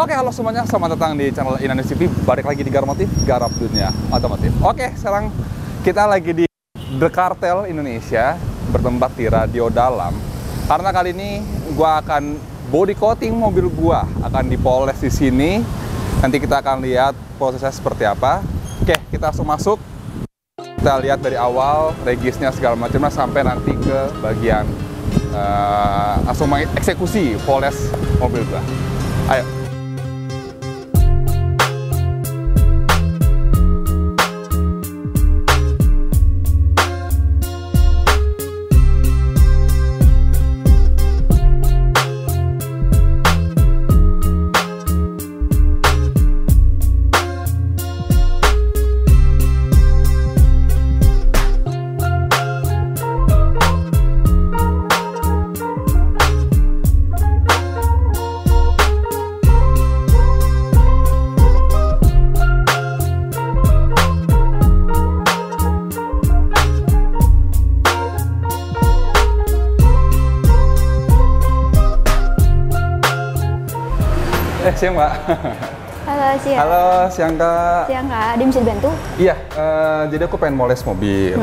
Oke, halo semuanya, selamat datang di channel Indonesia TV. Balik lagi di Garmotif, Garap Dunia Otomotif. Oke, sekarang kita lagi di The Cartel Indonesia, bertempat di Radio Dalam. Karena kali ini gua akan body coating mobil gua, akan dipoles di sini. Nanti kita akan lihat prosesnya seperti apa. Oke, kita langsung masuk. Kita lihat dari awal regisnya segala macamnya sampai nanti ke bagian langsung eksekusi poles mobil gua. Ayo. Siang, Mbak. Halo, siang. Halo, siang, Kak. Siang, Kak. Dia bisa dibantu? Iya, jadi aku pengen moles mobil.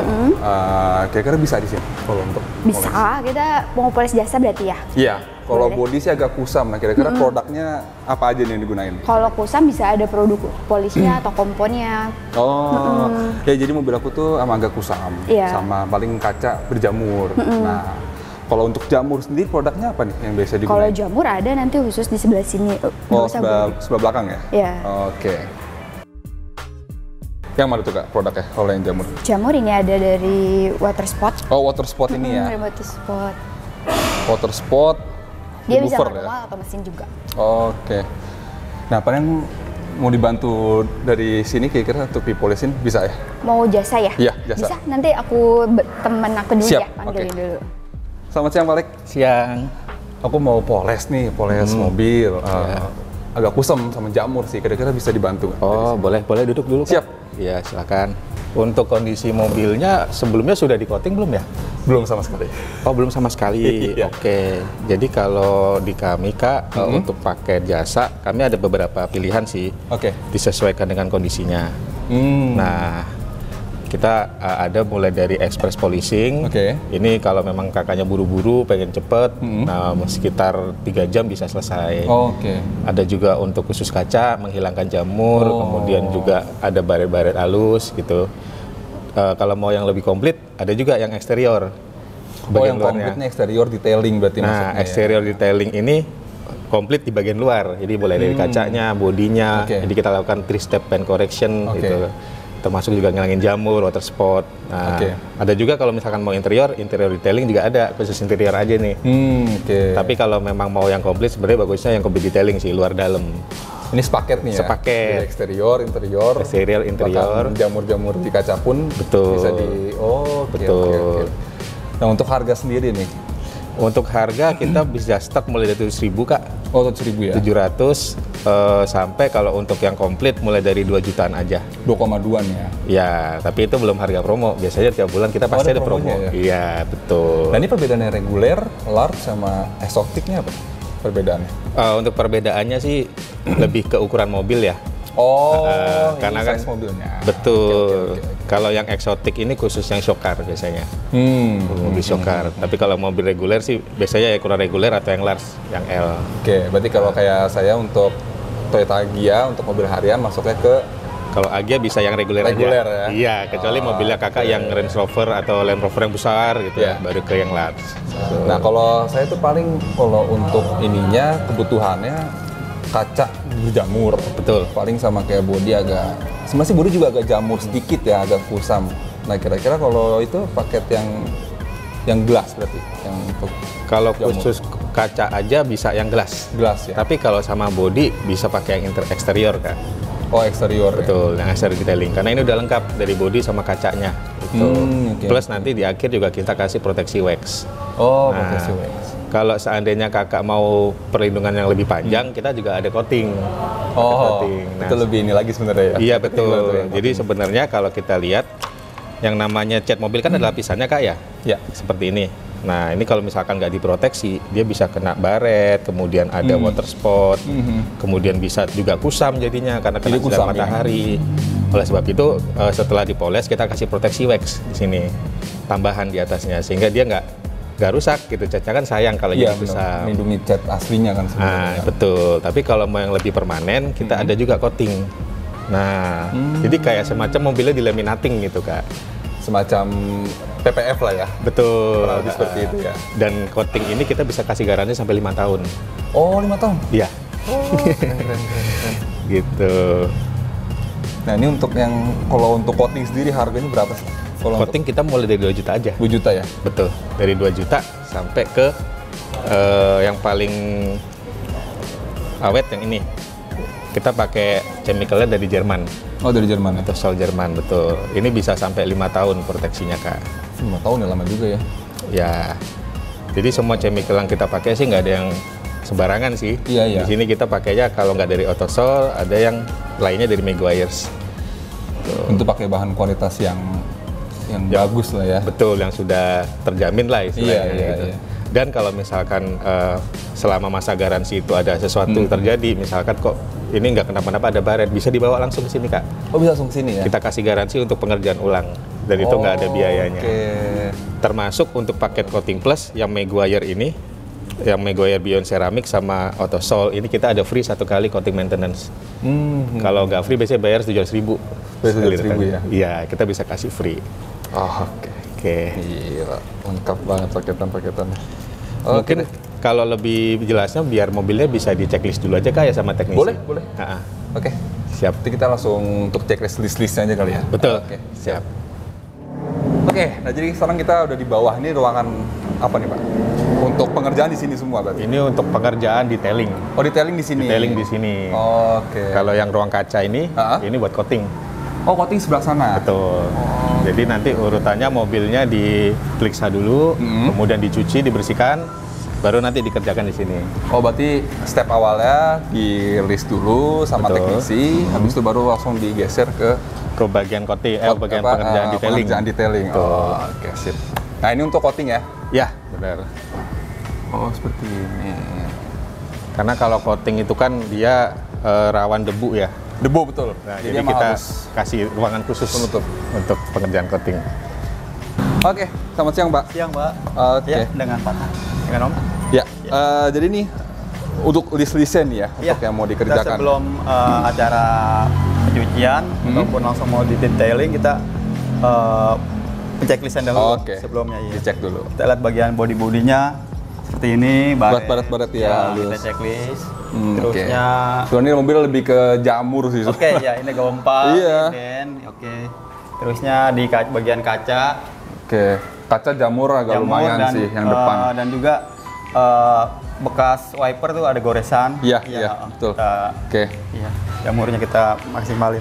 Kira-kira bisa di sini kalau untuk bisa, moles. Kita mau poles jasa berarti ya? Iya, kalau body sih agak kusam. Nah, kira-kira produknya apa aja nih yang digunain? Kalau kusam bisa ada produk polisnya atau komponnya. Oh, ya jadi mobil aku tuh agak kusam. Sama paling kaca berjamur. Nah, kalau untuk jamur sendiri produknya apa nih yang biasa digunakan? Kalau jamur ada nanti khusus di sebelah sini. Oh, sebelah belakang ya? Iya. Oke. Yang mana tuh, Kak, produknya kalau yang jamur? Jamur ini ada dari Waterspot. Oh, Waterspot ini ya? Dari Waterspot. Waterspot. Dia bisa manual atau mesin juga. Oke. Nah, paling mau dibantu dari sini kira-kira untuk dipolesin bisa ya? Mau jasa ya? Iya, jasa. Bisa, nanti temen aku dulu. Siap. Ya, panggilin dulu. Selamat siang, Pak Lek. Siang. Aku mau poles nih, mobil. Agak kusam sama jamur sih, kira-kira bisa dibantu nggak? Oh, boleh duduk dulu, Kak. Siap. Iya, silakan. Untuk kondisi mobilnya sebelumnya sudah di coating belum ya? Belum sama sekali. Oh, belum sama sekali. Iya. Oke. Jadi kalau di kami, Kak, untuk paket jasa, kami ada beberapa pilihan sih. Oke. Disesuaikan dengan kondisinya. Nah, kita ada mulai dari express polishing. Ini kalau memang kakaknya buru-buru, pengen cepet, nah sekitar 3 jam bisa selesai. Ada juga untuk khusus kaca, menghilangkan jamur, kemudian juga ada baret-baret halus gitu. Kalau mau yang lebih komplit, ada juga yang eksterior. Yang komplitnya eksterior detailing berarti maksudnya. Nah, eksterior detailing ini komplit di bagian luar. Jadi mulai dari kacanya, bodinya. Jadi kita lakukan 3-step paint correction gitu. Termasuk juga ngilangin jamur, water spot. Nah, ada juga kalau misalkan mau interior detailing juga ada, khusus interior aja nih. Tapi kalau memang mau yang komplit, sebenarnya bagusnya yang komplit detailing sih, luar dalam. Ini sepaket nih ya? Sepaket. Jadi eksterior, interior. Bahkan jamur-jamur di kaca pun bisa di... Betul. Nah, untuk harga sendiri nih? Untuk harga kita bisa start mulai dari 7.000, Kak. Oh, 7.000 ya? 700 sampai kalau untuk yang komplit mulai dari 2 jutaan aja. 2,2 nih ya? Ya, tapi itu belum harga promo. Biasanya tiap bulan kita pasti ada promo. Ya? Iya, betul. Nah, ini perbedaannya reguler, large, sama eksotiknya apa perbedaannya? Untuk perbedaannya sih lebih ke ukuran mobil ya. Karena kan mobilnya. Betul. Kalau yang eksotik ini khusus yang shockcar biasanya. Mobil shockcar. Tapi kalau mobil reguler sih biasanya ukuran reguler atau yang large, yang L. Berarti kalau kayak saya untuk Toyota Agya untuk mobil harian masuknya ke kalau Agya bisa yang reguler aja. Ya? Iya, kecuali mobilnya kakak yang Range Rover atau Land Rover yang besar gitu ya, baru ke yang large. Nah, kalau saya tuh paling kalau untuk ininya kebutuhannya kaca berjamur, betul. Paling sama kayak bodi agak, sebenarnya bodi juga agak jamur sedikit ya, agak kusam. Nah, kira-kira kalau itu paket yang glass berarti, yang untuk kalau khusus kaca aja bisa yang glass ya. Tapi kalau sama bodi bisa pakai yang eksterior, Kak. Oh, eksterior. Betul, yang eksterior detailing. Karena ini udah lengkap dari bodi sama kacanya. Gitu. Plus nanti di akhir juga kita kasih proteksi wax. Proteksi wax. Kalau seandainya kakak mau perlindungan yang lebih panjang, kita juga ada coating. Coating. Nah, itu lebih ini lagi sebenarnya ya? Iya, betul. Jadi sebenarnya kalau kita lihat, yang namanya cat mobil kan ada lapisannya, Kak ya? Iya. Seperti ini. Nah, ini kalau misalkan nggak diproteksi, dia bisa kena baret, kemudian ada water spot, kemudian bisa juga kusam jadinya karena kena sinar matahari. Oleh sebab itu, setelah dipoles kita kasih proteksi wax di sini, tambahan di atasnya, sehingga dia nggak rusak gitu. Catnya kan sayang kalau jadi kusam. Melindungi cat aslinya kan sebenarnya. Betul. Tapi kalau mau yang lebih permanen, kita ada juga coating. Nah, jadi kayak semacam mobilnya dilaminating gitu, Kak. Semacam PPF lah ya. Betul. Seperti itu ya. Dan coating ini kita bisa kasih garansi sampai 5 tahun. Oh, 5 tahun? Iya. Keren. Gitu. Nah, ini untuk kalau untuk coating sendiri harganya berapa sih? Coating kita mulai dari 2 juta aja. 2 juta ya? Betul. Dari 2 juta sampai ke yang paling awet yang ini. Kita pakai chemicalnya dari Jerman. Oh, dari Jerman ya? Atau Jerman, betul. Ini bisa sampai 5 tahun proteksinya, Kak. 5 tahun ya, lama juga ya? Ya. Jadi semua chemical yang kita pakai sih nggak ada yang sembarangan sih. Iya. Di sini kita pakainya kalau nggak dari Autosol, ada yang lainnya dari Meguiar's. Untuk pakai bahan kualitas yang bagus lah ya? Betul, yang sudah terjamin lah istilahnya. Iya. Dan kalau misalkan selama masa garansi itu ada sesuatu terjadi, misalkan kok ini nggak kenapa-napa ada baret, bisa dibawa langsung ke sini, Kak. Oh, bisa langsung ke sini ya? Kita kasih garansi untuk pengerjaan ulang, dan itu nggak ada biayanya. Termasuk untuk paket coating plus yang Meguiar ini, yang Meguiar Beyond Ceramic sama Autosol, ini kita ada free 1 kali coating maintenance. Kalau nggak free biasanya bayar 700.000. 700.000 ya? Iya, kita bisa kasih free. Oh, oke. Gila, lengkap banget paketan-paketannya. Mungkin kalau lebih jelasnya biar mobilnya bisa di checklist dulu aja, Kak, ya sama teknisi. Boleh. Oke. Siap. Nanti kita langsung untuk checklist list-listnya aja kali ya? Betul. Oke, siap. Oke, nah jadi sekarang kita udah di bawah. Ini ruangan apa nih, Pak? Untuk pengerjaan di sini semua berarti? Ini untuk pengerjaan detailing. Oh, detailing di sini? Detailing di sini. Oke. Kalau yang ruang kaca ini buat coating. Oh, coating sebelah sana? Betul. Jadi nanti urutannya mobilnya diperiksa dulu, kemudian dicuci, dibersihkan, baru nanti dikerjakan di sini. Oh, berarti step awalnya di list dulu sama teknisi, habis itu baru langsung digeser ke bagian coating, bagian pengerjaan detailing. Pengerjaan detailing. Oh, oke, sip. Nah, ini untuk coating ya? Ya, benar. Oh, seperti ini. Karena kalau coating itu kan dia rawan debu ya. Debu, betul. Nah, jadi kita kasih ruangan khusus untuk pengerjaan coating. Oke, selamat siang, Pak. Siang, Pak. Oke. Ya, dengan Pak. Dengan Om. Ya, jadi nih untuk list-listnya nih ya, untuk yang mau dikerjakan. Kita sebelum acara pencucian ataupun langsung mau di detailing, kita checklistnya dahulu sebelumnya. Ya. Dicek dulu. Kita lihat bagian body-bodinya seperti ini, baret ya. Kita checklist. Terusnya. Soalnya mobil lebih ke jamur sih. Oke, ya ini gompa. Iya. Oke. Terusnya di bagian kaca. Oke, kaca jamur agak lumayan sih yang depan. Dan juga bekas wiper tuh ada goresan. Iya, betul. Oke. Iya, jamurnya kita maksimalin.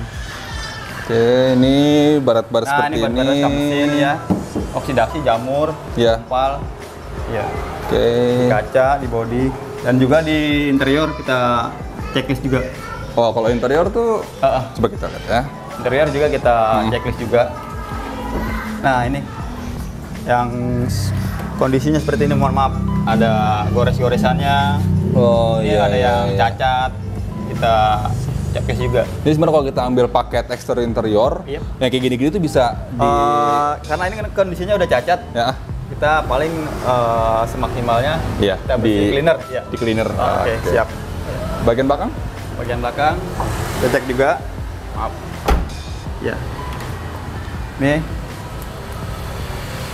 Oke, ini barat-barat seperti ini. Nah, ini barat mesin ya. Oksidasi jamur, gempal. Iya. Oke. Di kaca, di body, dan juga di interior kita checklist juga. Oh, kalau interior tuh coba kita lihat ya. Interior juga kita checklist juga. Nah, ini yang kondisinya seperti ini, mohon maaf. Ada gores-goresannya. Oh, iya. Ada yang cacat. Kita checklist juga. Jadi sebenarnya kalau kita ambil paket eksterior interior, yang kayak gini-gini tuh bisa karena ini kan kondisinya udah cacat. Ya. Kita paling semaksimalnya kita di cleaner. Ya. Di cleaner. Oke, siap. Bagian belakang? Bagian belakang kita cek juga. Maaf. Ya. Nih.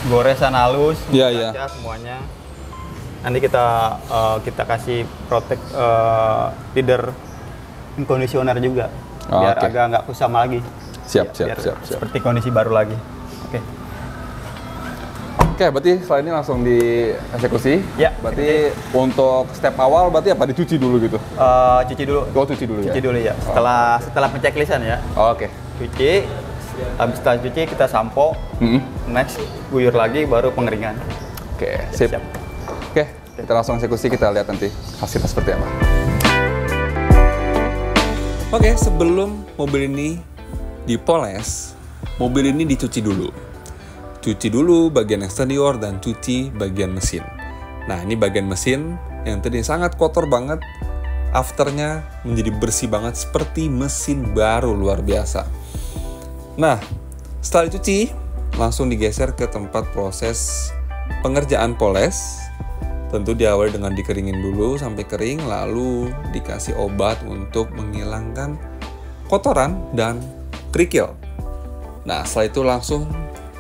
Goresan halus, kaca semuanya. Nanti kita kasih protect leader conditioner juga, biar agak nggak kusam lagi. Siap. Seperti kondisi baru lagi. Oke, berarti setelah ini langsung dieksekusi. Ya. Berarti untuk step awal berarti apa dicuci dulu gitu? Cuci dulu. Oh, cuci dulu ya. Cuci dulu ya. Setelah pencecklistan ya. Oke. Cuci. Habis setelah cuci kita sampo. Next guyur lagi baru pengeringan. Oke, sip. Oke, kita langsung eksekusi, kita lihat nanti hasilnya seperti apa. Oke, sebelum mobil ini dipoles, mobil ini dicuci dulu. cuci dulu bagian eksterior dan cuci bagian mesin. Nah, ini bagian mesin yang tadi sangat kotor banget, afternya menjadi bersih banget seperti mesin baru, luar biasa. Nah, setelah dicuci, langsung digeser ke tempat proses pengerjaan poles. Tentu diawali dengan dikeringin dulu sampai kering, lalu dikasih obat untuk menghilangkan kotoran dan kerikil. Nah, setelah itu langsung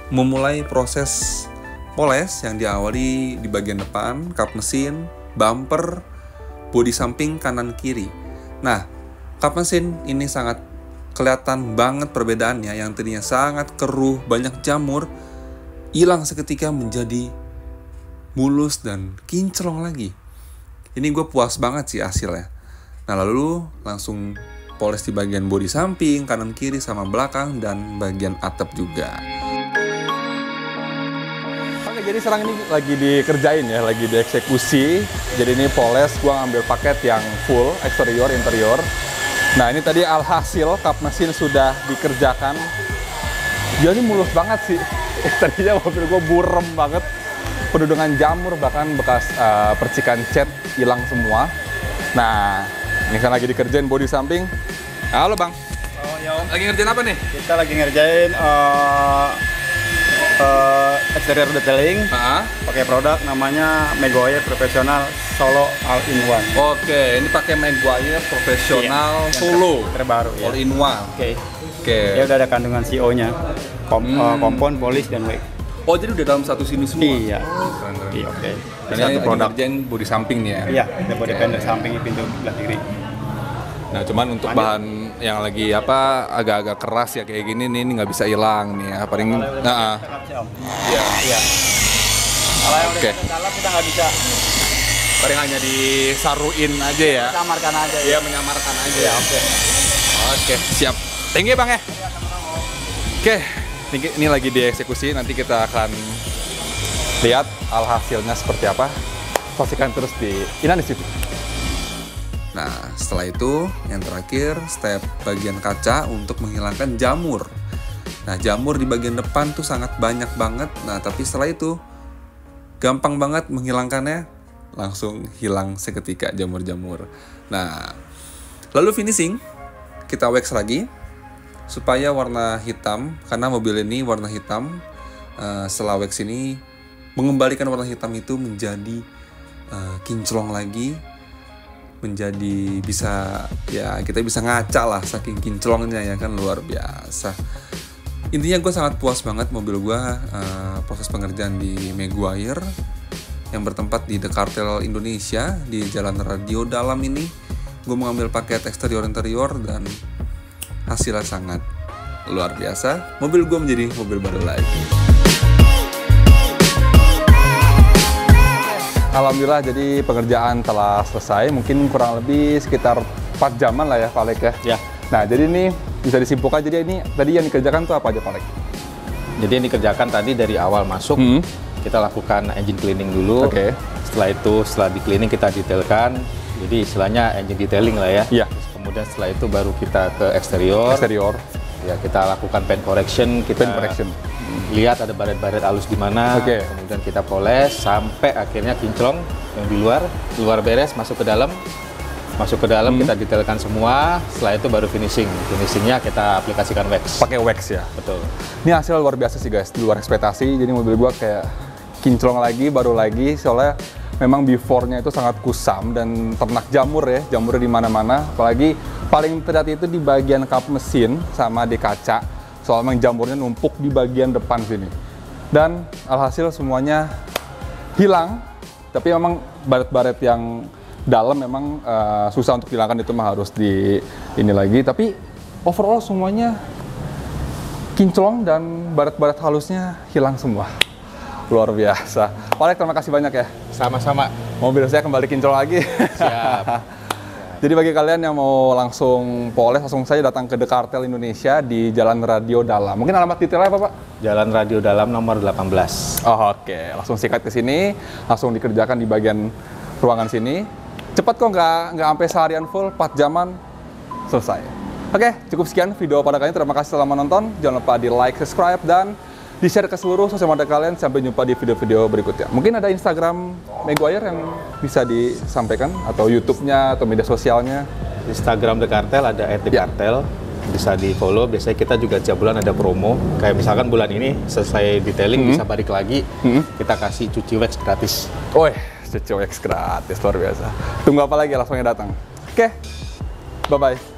memulai proses poles yang diawali di bagian depan, kap mesin, bumper, bodi samping kanan kiri. Nah, kap mesin ini sangat kelihatan banget perbedaannya, yang tadinya sangat keruh, banyak jamur, hilang seketika menjadi mulus dan kinclong lagi. Ini gue puas banget sih hasilnya. Nah, lalu langsung poles di bagian bodi samping, kanan kiri sama belakang, dan bagian atap juga. Oke, jadi sekarang ini lagi dikerjain ya, lagi dieksekusi. Jadi ini poles, gue ngambil paket yang full, eksterior, interior. Nah, ini tadi alhasil kap mesin sudah dikerjakan. Dia ini mulus banget sih. Tadinya mobil gue burem banget, penuh dengan jamur, bahkan bekas percikan cat hilang semua. Nah, ini kan lagi dikerjain bodi samping. Halo Bang. Oh ya Om. Lagi ngerjain apa nih? Kita lagi ngerjain exterior detailing. Pakai produk namanya Meguiar Professional Solo All-in-One. Oke, ini pakai Meguiar Professional Solo terbaru ya. All-in-One. Oke. Ya udah ada kandungan CO-nya. Kompon, polish dan wax. Oh, jadi udah dalam satu sini semua? Iya. Keren. Iya, oke. Ini Satu produk. ngerjain bodi samping nih ya? Iya, ada body panel samping pintu belah kiri. Nah, cuman untuk bahan yang lagi agak-agak keras ya kayak gini nih, ini nggak bisa hilang nih ya. Paling Iya. Kalau yang Oke. udah dalam kita nggak bisa. paling hanya disaruin aja ya. Samarkan aja. Iya, menyamarkan aja. Ya, oke. Oke, siap. Thank you Bang ya. Oke, ini lagi dieksekusi, nanti kita akan lihat alhasilnya seperti apa. Saksikan terus di Inanis TV. Nah, setelah itu yang terakhir step bagian kaca untuk menghilangkan jamur. Nah, jamur di bagian depan tuh sangat banyak banget. Nah, tapi setelah itu gampang banget menghilangkannya, langsung hilang seketika jamur-jamur. Nah, lalu finishing, kita wax lagi supaya warna hitam, karena mobil ini warna hitam. Setelah wax ini mengembalikan warna hitam itu menjadi kinclong lagi, menjadi bisa ya kita bisa ngaca lah saking kinclongnya ya kan, luar biasa. Intinya gue sangat puas banget mobil gue, proses pengerjaan di Meguiar yang bertempat di The Cartel Indonesia di Jalan Radio Dalam ini. Gue mengambil paket eksterior interior dan hasilnya sangat luar biasa. Mobil gue menjadi mobil baru lagi. Alhamdulillah, jadi pengerjaan telah selesai. Mungkin kurang lebih sekitar 4 jaman lah ya Pak Alek ya. Ya. Nah, jadi ini bisa disimpulkan, jadi ini tadi yang dikerjakan tuh apa aja Pak Alek? Jadi yang dikerjakan tadi dari awal masuk, kita lakukan engine cleaning dulu. Oke. Setelah itu, setelah di cleaning kita detailkan. Jadi istilahnya engine detailing lah ya. Iya. Terus kemudian setelah itu baru kita ke eksterior. Eksterior. Ya, kita lakukan paint correction. Kita Paint correction. lihat ada baret-baret halus di mana. Oke. Kemudian kita poles sampai akhirnya kinclong yang di luar beres, masuk ke dalam. Masuk ke dalam, kita detailkan semua. Setelah itu baru finishing. Finishingnya kita aplikasikan wax. Pakai wax ya. Betul. Ini hasil luar biasa sih guys, di luar ekspektasi. Jadi mobil gua kayak kinclong lagi, baru lagi, soalnya memang before-nya itu sangat kusam dan ternak jamur ya, jamur di mana-mana. Apalagi paling terlihat itu di bagian kap mesin sama di kaca. Soalnya memang jamurnya numpuk di bagian depan sini. Dan alhasil semuanya hilang. Tapi memang baret-baret yang dalam memang susah untuk hilangkan, itu mah harus di ini lagi. Tapi overall semuanya kinclong dan baret-baret halusnya hilang semua. Luar biasa. Pak Alek, terima kasih banyak ya. Sama-sama. Mobil saya kembali kinclong lagi. Siap. Jadi bagi kalian yang mau langsung poles, langsung saja datang ke The Cartel Indonesia di Jalan Radio Dalam. Mungkin alamat detailnya apa Pak? Jalan Radio Dalam nomor 18. Oh, oke. Langsung sikat ke sini, langsung dikerjakan di bagian ruangan sini. Cepat kok, nggak sampai seharian full, 4 jaman selesai. Oke, cukup sekian video pada kali ini. Terima kasih telah menonton. Jangan lupa di like, subscribe, dan di-share ke seluruh sosial media kalian. Sampai jumpa di video-video berikutnya. Mungkin ada Instagram Maguire yang bisa disampaikan, atau YouTube-nya, atau media sosialnya. Instagram The Cartel ada @thecartel. Bisa di-follow. Biasanya kita juga tiap bulan ada promo. Kayak misalkan bulan ini selesai detailing bisa balik lagi, kita kasih cuci wax gratis. Cuci wax gratis, luar biasa. Tunggu apa lagi, langsung datang. Oke, bye-bye.